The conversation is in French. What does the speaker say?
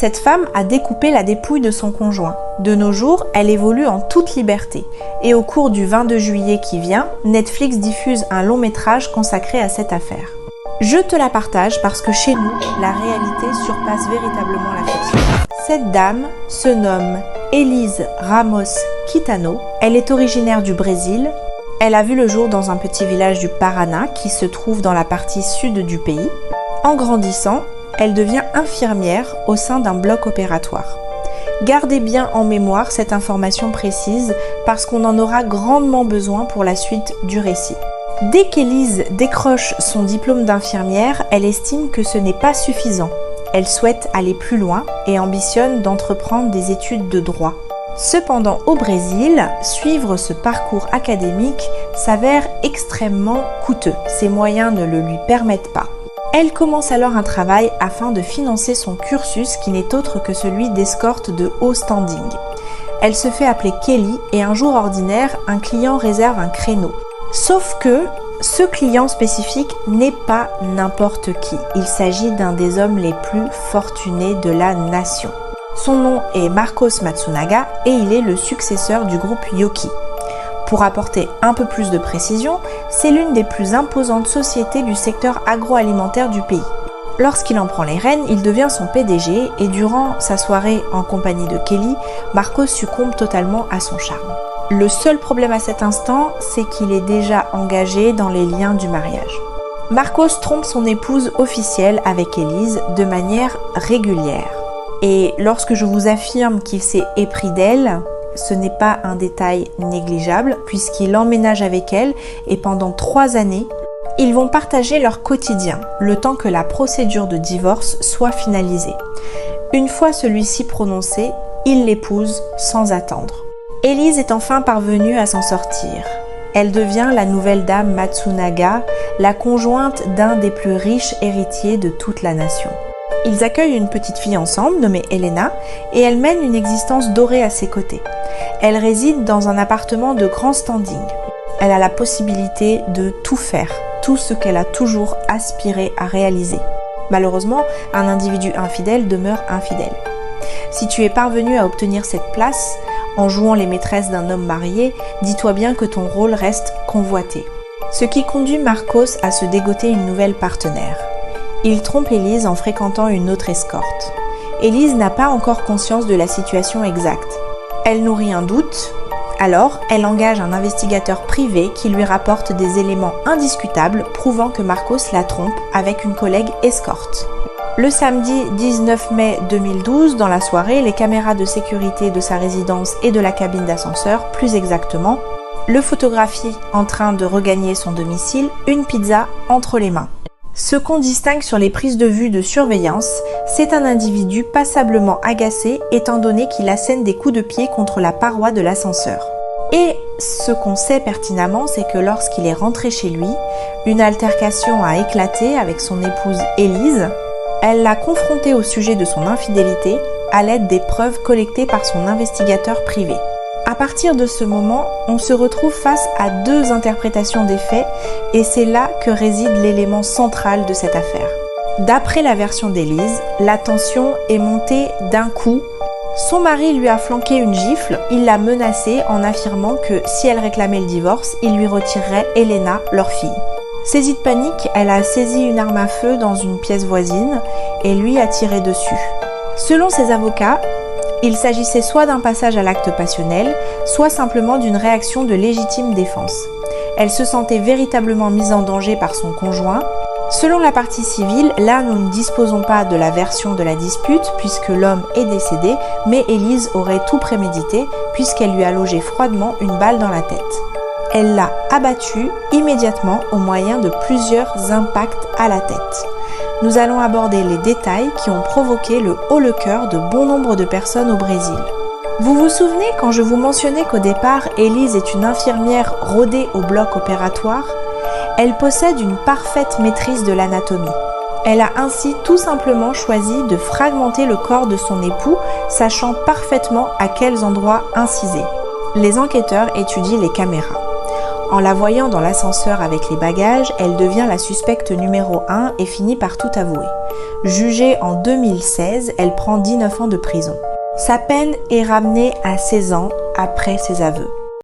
Cette femme a découpé la dépouille de son conjoint. De nos jours, elle évolue en toute liberté. Et au cours du 22 juillet qui vient, Netflix diffuse un long métrage consacré à cette affaire. Je te la partage parce que chez nous, la réalité surpasse véritablement la fiction. Cette dame se nomme Elise Ramos Quitano. Elle est originaire du Brésil. Elle a vu le jour dans un petit village du Paraná qui se trouve dans la partie sud du pays. En grandissant, elle devient infirmière au sein d'un bloc opératoire. Gardez bien en mémoire cette information précise parce qu'on en aura grandement besoin pour la suite du récit. Dès qu'Élise décroche son diplôme d'infirmière, elle estime que ce n'est pas suffisant. Elle souhaite aller plus loin et ambitionne d'entreprendre des études de droit. Cependant, au Brésil, suivre ce parcours académique s'avère extrêmement coûteux. Ses moyens ne le lui permettent pas. Elle commence alors un travail afin de financer son cursus qui n'est autre que celui d'escorte de haut standing. Elle se fait appeler Kelly et un jour ordinaire, un client réserve un créneau. Sauf que ce client spécifique n'est pas n'importe qui. Il s'agit d'un des hommes les plus fortunés de la nation. Son nom est Marcos Matsunaga et il est le successeur du groupe Yoki. Pour apporter un peu plus de précision, c'est l'une des plus imposantes sociétés du secteur agroalimentaire du pays. Lorsqu'il en prend les rênes, il devient son PDG et durant sa soirée en compagnie de Kelly, Marcos succombe totalement à son charme. Le seul problème à cet instant, c'est qu'il est déjà engagé dans les liens du mariage. Marcos trompe son épouse officielle avec Elise de manière régulière. Et lorsque je vous affirme qu'il s'est épris d'elle, ce n'est pas un détail négligeable puisqu'il emménage avec elle et pendant 3 années, ils vont partager leur quotidien, le temps que la procédure de divorce soit finalisée. Une fois celui-ci prononcé, il l'épouse sans attendre. Elise est enfin parvenue à s'en sortir. Elle devient la nouvelle dame Matsunaga, la conjointe d'un des plus riches héritiers de toute la nation. Ils accueillent une petite fille ensemble, nommée Elena, et elle mène une existence dorée à ses côtés. Elle réside dans un appartement de grand standing. Elle a la possibilité de tout faire, tout ce qu'elle a toujours aspiré à réaliser. Malheureusement, un individu infidèle demeure infidèle. Si tu es parvenu à obtenir cette place, en jouant les maîtresses d'un homme marié, dis-toi bien que ton rôle reste convoité. Ce qui conduit Marcos à se dégoter une nouvelle partenaire. Il trompe Elise en fréquentant une autre escorte. Elise n'a pas encore conscience de la situation exacte. Elle nourrit un doute, alors elle engage un investigateur privé qui lui rapporte des éléments indiscutables prouvant que Marcos la trompe avec une collègue escorte. Le samedi 19 mai 2012, dans la soirée, les caméras de sécurité de sa résidence et de la cabine d'ascenseur, plus exactement, le photographient en train de regagner son domicile, une pizza entre les mains. Ce qu'on distingue sur les prises de vue de surveillance, c'est un individu passablement agacé étant donné qu'il assène des coups de pied contre la paroi de l'ascenseur. Et ce qu'on sait pertinemment, c'est que lorsqu'il est rentré chez lui, une altercation a éclaté avec son épouse Elise. Elle l'a confronté au sujet de son infidélité à l'aide des preuves collectées par son investigateur privé. À partir de ce moment, on se retrouve face à 2 interprétations des faits et c'est là que réside l'élément central de cette affaire. D'après la version d'Élise, la tension est montée d'un coup. Son mari lui a flanqué une gifle, il l'a menacée en affirmant que si elle réclamait le divorce, il lui retirerait Elena, leur fille. Saisie de panique, elle a saisi une arme à feu dans une pièce voisine et lui a tiré dessus. Selon ses avocats, il s'agissait soit d'un passage à l'acte passionnel, soit simplement d'une réaction de légitime défense. Elle se sentait véritablement mise en danger par son conjoint. Selon la partie civile, là nous ne disposons pas de la version de la dispute puisque l'homme est décédé, mais Élise aurait tout prémédité puisqu'elle lui a logé froidement une balle dans la tête. Elle l'a abattu immédiatement au moyen de plusieurs impacts à la tête. Nous allons aborder les détails qui ont provoqué le haut le cœur de bon nombre de personnes au Brésil. Vous vous souvenez quand je vous mentionnais qu'au départ, Élise est une infirmière rodée au bloc opératoire ? Elle possède une parfaite maîtrise de l'anatomie. Elle a ainsi tout simplement choisi de fragmenter le corps de son époux, sachant parfaitement à quels endroits inciser. Les enquêteurs étudient les caméras. En la voyant dans l'ascenseur avec les bagages, elle devient la suspecte numéro 1 et finit par tout avouer. Jugée en 2016, elle prend 19 ans de prison. Sa peine est ramenée à 16 ans après ses aveux.